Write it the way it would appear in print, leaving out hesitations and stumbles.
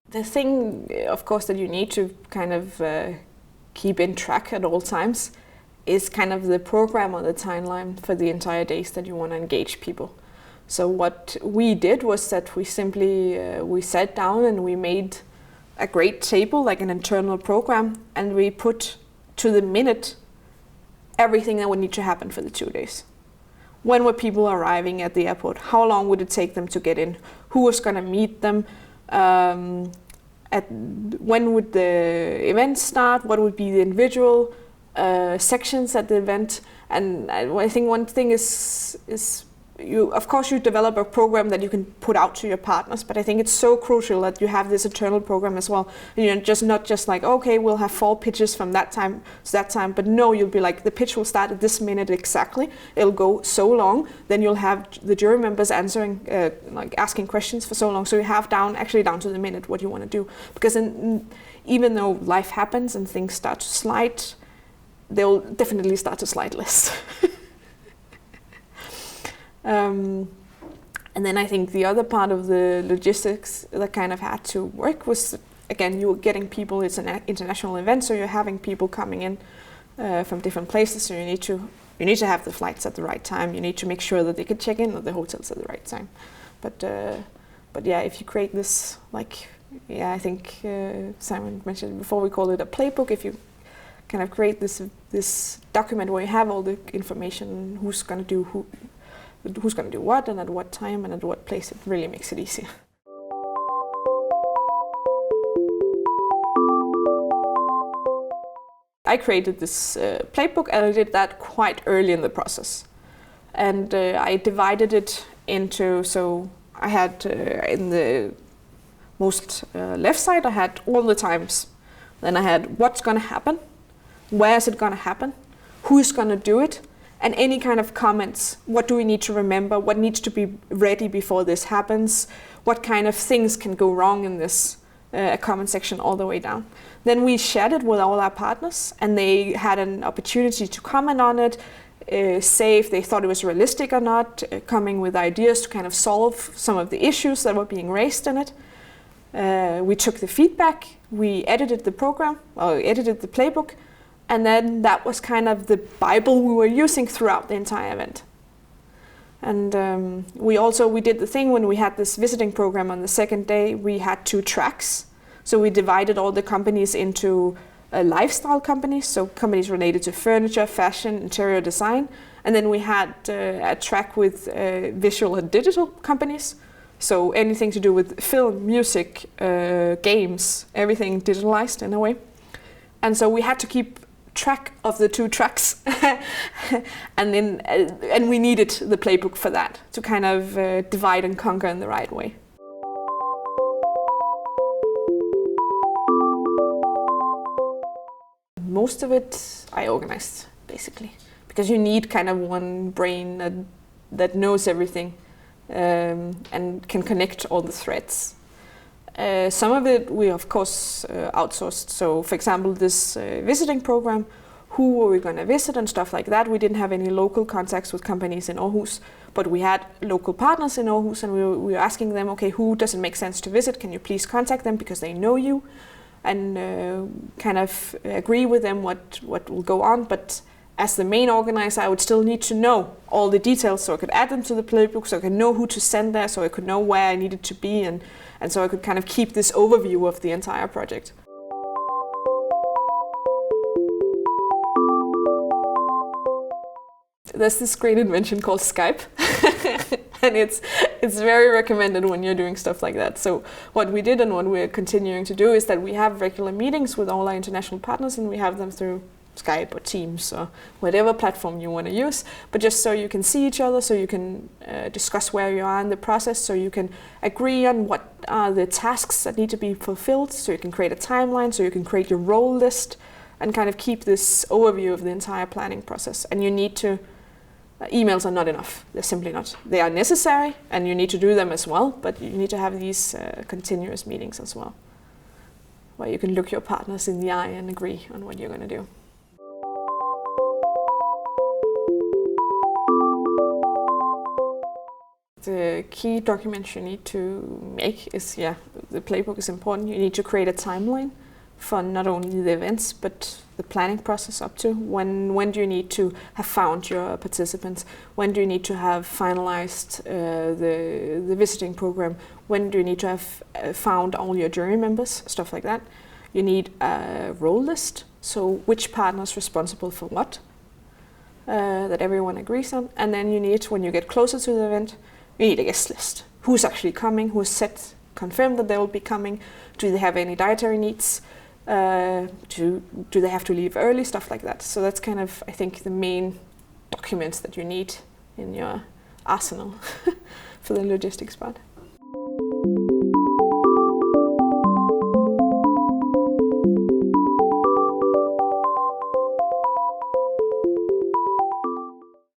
The thing, of course, that you need to kind of keep in track at all times is kind of the program or the timeline for the entire days that you want to engage people. So what we did was that we simply we sat down and we made a great table, like an internal program, and we put to the minute everything that would need to happen for the 2 days. When were people arriving at the airport? How long would it take them to get in? Who was going to meet them? When would the event start? What would be the individual sections at the event? And I think one thing is you, of course, you develop a program that you can put out to your partners, but I think it's so crucial that you have this internal program as well. You're not just like, okay, we'll have 4 pitches from that time to that time, but no, you'll be like, the pitch will start at this minute exactly. It'll go so long. Then you'll have the jury members answering, like asking questions for so long. So you have actually down to the minute what you want to do. Because even though life happens and things start to slide, they'll definitely start to slide less. And then I think the other part of the logistics that kind of had to work was, again, you were getting people, it's an international event, so you're having people coming in from different places, so you need to have the flights at the right time, you need to make sure that they can check in at the hotels at the right time. But yeah, if you create this, like, yeah, I think Simon mentioned before, we call it a playbook. If you kind of create this document where you have all the information, who's going to do what and at what time and at what place, it really makes it easier. I created this playbook, and I did that quite early in the process. And I divided it into, so I had in the most left side, I had all the times. Then I had what's going to happen, where is it going to happen, who's going to do it, and any kind of comments. What do we need to remember? What needs to be ready before this happens? What kind of things can go wrong in this comment section all the way down? Then we shared it with all our partners, and they had an opportunity to comment on it, say if they thought it was realistic or not, coming with ideas to kind of solve some of the issues that were being raised in it. We took the feedback, we edited the program, or edited the playbook, and then that was kind of the Bible we were using throughout the entire event. And we did the thing when we had this visiting program on the second day, we had 2 tracks. So we divided all the companies into lifestyle companies, so companies related to furniture, fashion, interior design. And then we had a track with visual and digital companies. So anything to do with film, music, games, everything digitalized in a way. And so we had to keep track of the 2 tracks and we needed the playbook for that, to kind of divide and conquer in the right way. Most of it I organized, basically, because you need kind of one brain that knows everything and can connect all the threads. Some of it we of course outsourced. So for example, this visiting program, who were we going to visit and stuff like that. We didn't have any local contacts with companies in Aarhus, but we had local partners in Aarhus, and we were asking them, okay, who does it make sense to visit? Can you please contact them because they know you, and kind of agree with them what will go on. But as the main organizer, I would still need to know all the details, so I could add them to the playbook, so I could know who to send there, so I could know where I needed to be, and so I could kind of keep this overview of the entire project. There's this great invention called Skype, and it's very recommended when you're doing stuff like that. So what we did and what we're continuing to do is that we have regular meetings with all our international partners, and we have them through Skype or Teams or whatever platform you want to use, but just so you can see each other, so you can discuss where you are in the process, so you can agree on what are the tasks that need to be fulfilled, so you can create a timeline, so you can create your role list, and kind of keep this overview of the entire planning process. And you need to, emails are not enough, they're simply not. They are necessary, and you need to do them as well, but you need to have these continuous meetings as well, where you can look your partners in the eye and agree on what you're going to do. The key documents you need to make is, the playbook is important. You need to create a timeline for not only the events but the planning process up to when do you need to have found your participants, when do you need to have finalized the visiting program, when do you need to have found all your jury members, stuff like that. You need a role list, so which partner is responsible for what, that everyone agrees on. And then you need, when you get closer to the event, you need a guest list. Who's actually coming, who's confirmed that they will be coming, do they have any dietary needs, do they have to leave early, stuff like that. So that's kind of, I think, the main documents that you need in your arsenal for the logistics part.